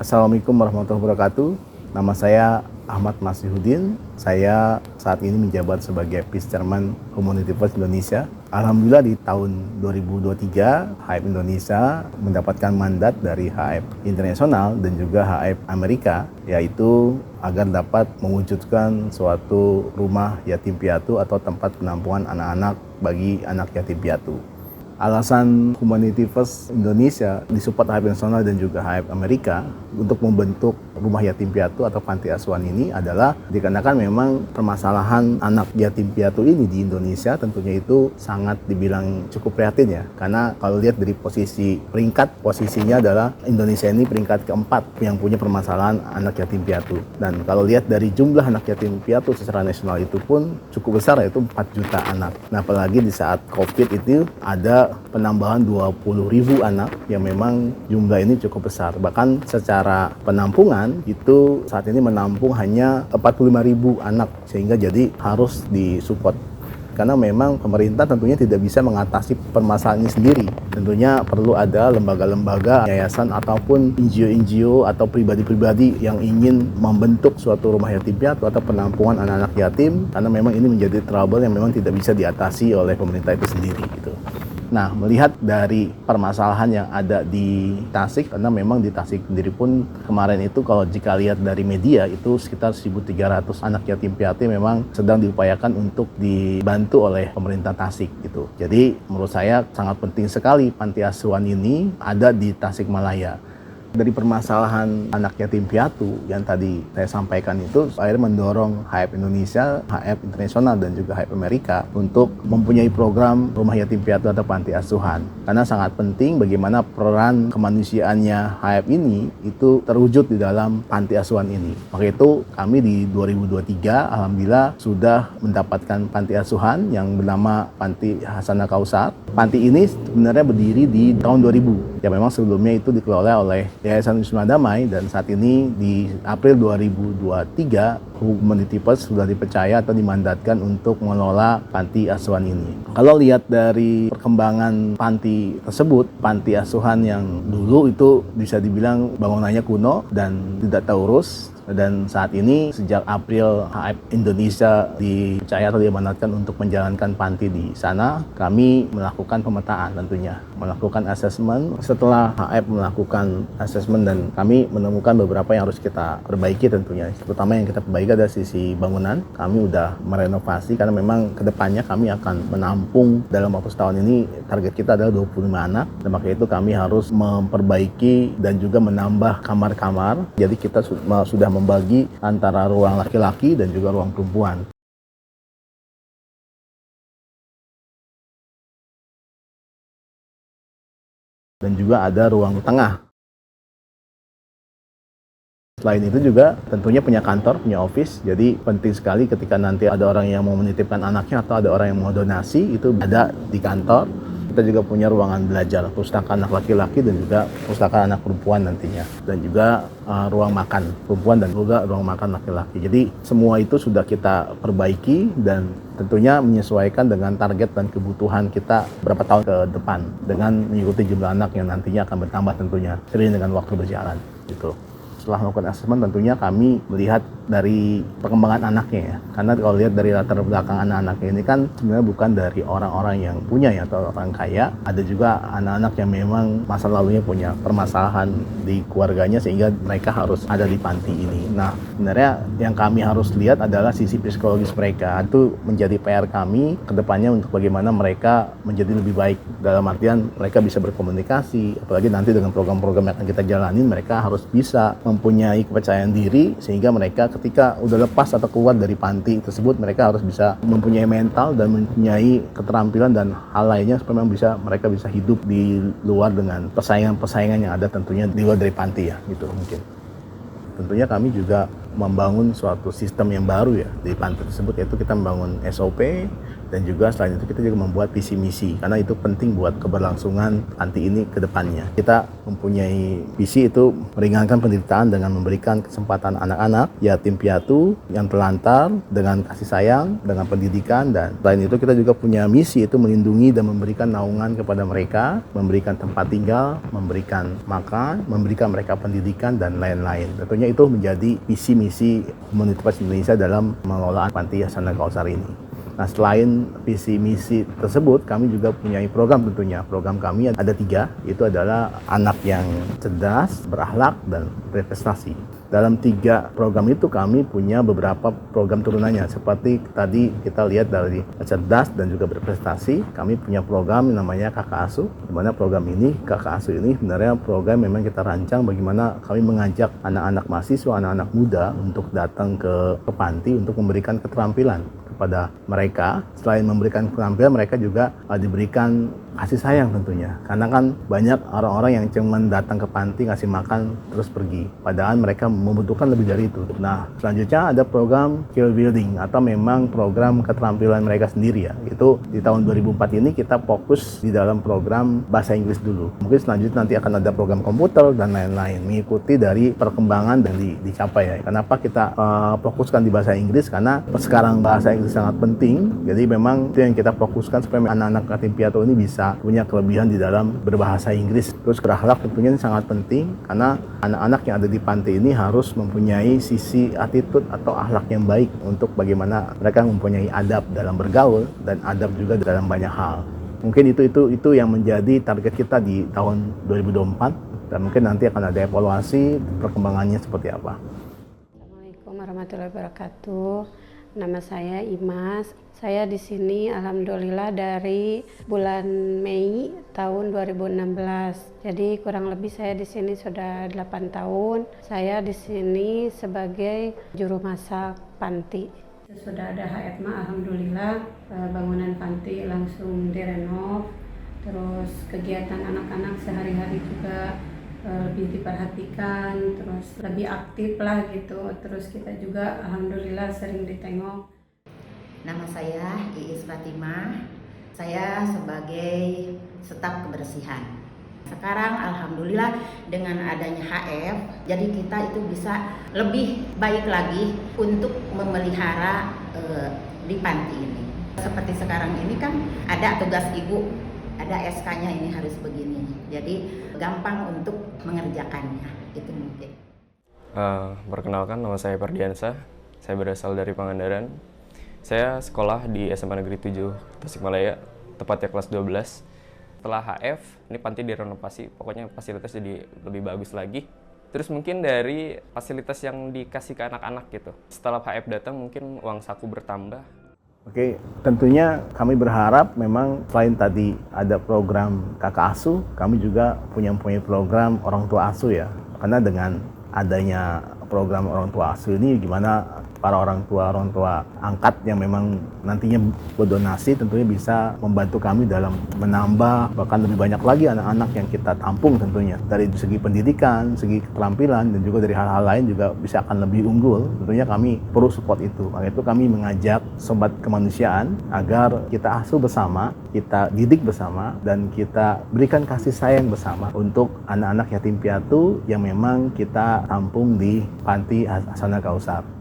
Assalamualaikum warahmatullahi wabarakatuh. Nama saya Ahmad Masihudin. Saya saat ini menjabat sebagai Vice Chairman Community First Indonesia. Alhamdulillah di tahun 2023 HF Indonesia mendapatkan mandat dari HF Internasional dan juga HF Amerika, yaitu agar dapat mewujudkan suatu rumah yatim piatu atau tempat penampungan anak-anak bagi anak yatim piatu. Alasan Humanity First Indonesia disupport HF Nasional dan juga HF Amerika untuk membentuk rumah yatim piatu atau panti asuhan ini adalah dikarenakan memang permasalahan anak yatim piatu ini di Indonesia tentunya itu sangat dibilang cukup prihatin ya. Karena kalau lihat dari posisinya adalah Indonesia ini peringkat keempat yang punya permasalahan anak yatim piatu. Dan kalau lihat dari jumlah anak yatim piatu secara nasional itu pun cukup besar, yaitu 4 juta anak. Nah, apalagi di saat COVID itu ada penambahan 20.000 anak yang memang jumlah ini cukup besar. Bahkan secara penampungan itu saat ini menampung hanya 45.000 anak, sehingga jadi harus disupport. Karena memang pemerintah tentunya tidak bisa mengatasi permasalahan ini sendiri. Tentunya perlu ada lembaga-lembaga, yayasan ataupun NGO atau pribadi-pribadi yang ingin membentuk suatu rumah yatim piatu atau penampungan anak-anak yatim, karena memang ini menjadi trouble yang memang tidak bisa diatasi oleh pemerintah itu sendiri gitu. Nah, melihat dari permasalahan yang ada di Tasik, karena memang di Tasik sendiri pun kemarin itu kalau jika lihat dari media itu sekitar 1.300 anak yatim piatu memang sedang diupayakan untuk dibantu oleh pemerintah Tasik gitu. Jadi menurut saya sangat penting sekali panti asuhan ini ada di Tasikmalaya. Dari permasalahan anak yatim piatu yang tadi saya sampaikan itu, akhirnya mendorong HF Indonesia, HF Internasional dan juga HF Amerika untuk mempunyai program rumah yatim piatu atau panti asuhan. Karena sangat penting bagaimana peran kemanusiaannya HF ini itu terwujud di dalam panti asuhan ini. Maka itu kami di 2023 alhamdulillah sudah mendapatkan panti asuhan yang bernama Panti Hasanah Kausar. Panti ini sebenarnya berdiri di tahun 2000. Ya memang sebelumnya itu dikelola oleh Yayasan Wisma Damai, dan saat ini di April 2023 Humanity First sudah dipercaya atau dimandatkan untuk mengelola panti asuhan ini. Kalau lihat dari perkembangan panti tersebut, panti asuhan yang dulu itu bisa dibilang bangunannya kuno dan tidak terurus. Dan saat ini sejak April HF Indonesia dipercaya atau diamanatkan untuk menjalankan panti di sana, kami melakukan pemetaan tentunya, melakukan asesmen. Setelah HF melakukan asesmen dan kami menemukan beberapa yang harus kita perbaiki tentunya. Terutama yang kita perbaiki adalah sisi bangunan. Kami udah merenovasi karena memang kedepannya kami akan menampung dalam waktu setahun ini, target kita adalah 25 anak. Dan maka itu kami harus memperbaiki dan juga menambah kamar-kamar. Jadi kita sudah membagi antara ruang laki-laki dan juga ruang perempuan. Dan juga ada ruang tengah. Selain itu juga tentunya punya kantor, punya office. Jadi penting sekali ketika nanti ada orang yang mau menitipkan anaknya atau ada orang yang mau donasi, itu ada di kantor. Kita juga punya ruangan belajar, pustaka anak laki-laki dan juga pustaka anak perempuan nantinya. Dan juga ruang makan perempuan dan juga ruang makan laki-laki. Jadi semua itu sudah kita perbaiki dan tentunya menyesuaikan dengan target dan kebutuhan kita berapa tahun ke depan dengan mengikuti jumlah anak yang nantinya akan bertambah tentunya seiring dengan waktu berjalan gitu. Setelah melakukan asesmen tentunya kami melihat dari perkembangan anaknya ya. Karena kalau lihat dari latar belakang anak-anaknya ini kan sebenarnya bukan dari orang-orang yang punya ya atau orang kaya. Ada juga anak-anak yang memang masa lalunya punya permasalahan di keluarganya sehingga mereka harus ada di panti ini. Nah, sebenarnya yang kami harus lihat adalah sisi psikologis mereka. Itu menjadi PR kami ke depannya untuk bagaimana mereka menjadi lebih baik. Dalam artian mereka bisa berkomunikasi, apalagi nanti dengan program-program yang akan kita jalanin, mereka harus bisa mempunyai kepercayaan diri sehingga mereka ketika udah lepas atau keluar dari panti tersebut, mereka harus bisa mempunyai mental dan mempunyai keterampilan dan hal lainnya supaya mereka bisa hidup di luar dengan persaingan-persaingan yang ada tentunya di luar dari panti ya gitu mungkin. Tentunya kami juga membangun suatu sistem yang baru ya di panti tersebut, yaitu kita membangun SOP, Dan juga selain itu kita juga membuat visi misi karena itu penting buat keberlangsungan panti ini ke depannya. Kita mempunyai visi itu meringankan penderitaan dengan memberikan kesempatan anak-anak yatim piatu yang terlantar dengan kasih sayang, dengan pendidikan, dan selain itu kita juga punya misi itu melindungi dan memberikan naungan kepada mereka, memberikan tempat tinggal, memberikan makan, memberikan mereka pendidikan dan lain-lain. Tentunya itu menjadi visi misi Komunitas Indonesia dalam mengelola Panti Ahsanul Kausar ini. Nah, selain visi misi tersebut, kami juga punya program tentunya. Program kami ada 3, itu adalah anak yang cerdas, berakhlak, dan berprestasi. Dalam 3 program itu kami punya beberapa program turunannya. Seperti tadi kita lihat dari cerdas dan juga berprestasi, kami punya program yang namanya Kakak Asuh. Di mana program ini, Kakak Asuh ini sebenarnya program memang kita rancang bagaimana kami mengajak anak-anak mahasiswa, anak-anak muda untuk datang ke panti untuk memberikan keterampilan kepada mereka. Selain memberikan keterampilan, mereka juga diberikan kasih sayang tentunya. Karena kan banyak orang-orang yang cuma datang ke panti, ngasih makan, terus pergi. Padahal mereka membutuhkan lebih dari itu. Nah, selanjutnya ada program skill building atau memang program keterampilan mereka sendiri ya. Itu di tahun 2004 ini kita fokus di dalam program bahasa Inggris dulu. Mungkin selanjutnya nanti akan ada program komputer dan lain-lain. Mengikuti dari perkembangan dan dicapai ya. Kenapa kita fokuskan di bahasa Inggris? Karena sekarang bahasa Inggris sangat penting. Jadi memang itu yang kita fokuskan supaya anak-anak yatim piatu ini bisa punya kelebihan di dalam berbahasa Inggris. Terus berakhlak tentunya ini sangat penting karena anak-anak yang ada di panti ini harus mempunyai sisi attitude atau akhlak yang baik untuk bagaimana mereka mempunyai adab dalam bergaul dan adab juga dalam banyak hal. Mungkin itu yang menjadi target kita di tahun 2024 dan mungkin nanti akan ada evaluasi perkembangannya seperti apa. Assalamualaikum warahmatullahi wabarakatuh. Nama saya Imas. Saya di sini alhamdulillah dari bulan Mei tahun 2016. Jadi kurang lebih saya di sini sudah 8 tahun. Saya di sini sebagai juru masak panti. Sudah ada HFMA alhamdulillah, bangunan panti langsung direnov. Terus kegiatan anak-anak sehari-hari juga lebih diperhatikan, terus lebih aktif lah gitu. Terus kita juga alhamdulillah sering ditengok. Nama saya Iis Fatimah, saya sebagai staf kebersihan. Sekarang alhamdulillah dengan adanya HF, jadi kita itu bisa lebih baik lagi untuk memelihara di panti ini. Seperti sekarang ini kan ada tugas ibu, ada SK-nya ini harus begini, jadi gampang untuk mengerjakannya, itu mungkin. Perkenalkan, nama saya Pardiansa, saya berasal dari Pangandaran. Saya sekolah di SMA Negeri 7 Tasikmalaya, tepatnya kelas 12. Setelah HF, ini panti direnovasi, pokoknya fasilitas jadi lebih bagus lagi. Terus mungkin dari fasilitas yang dikasih ke anak-anak gitu. Setelah HF datang mungkin uang saku bertambah. Oke, tentunya kami berharap memang selain tadi ada program Kakak Asuh, kami juga punya program Orang Tua Asuh ya. Karena dengan adanya program Orang Tua Asuh ini gimana para orang tua angkat yang memang nantinya berdonasi tentunya bisa membantu kami dalam menambah bahkan lebih banyak lagi anak-anak yang kita tampung tentunya dari segi pendidikan, segi keterampilan dan juga dari hal-hal lain juga bisa akan lebih unggul. Tentunya kami perlu support itu. Karena itu kami mengajak sobat kemanusiaan agar kita asuh bersama, kita didik bersama dan kita berikan kasih sayang bersama untuk anak-anak yatim piatu yang memang kita tampung di Panti Ahsanul Kausar.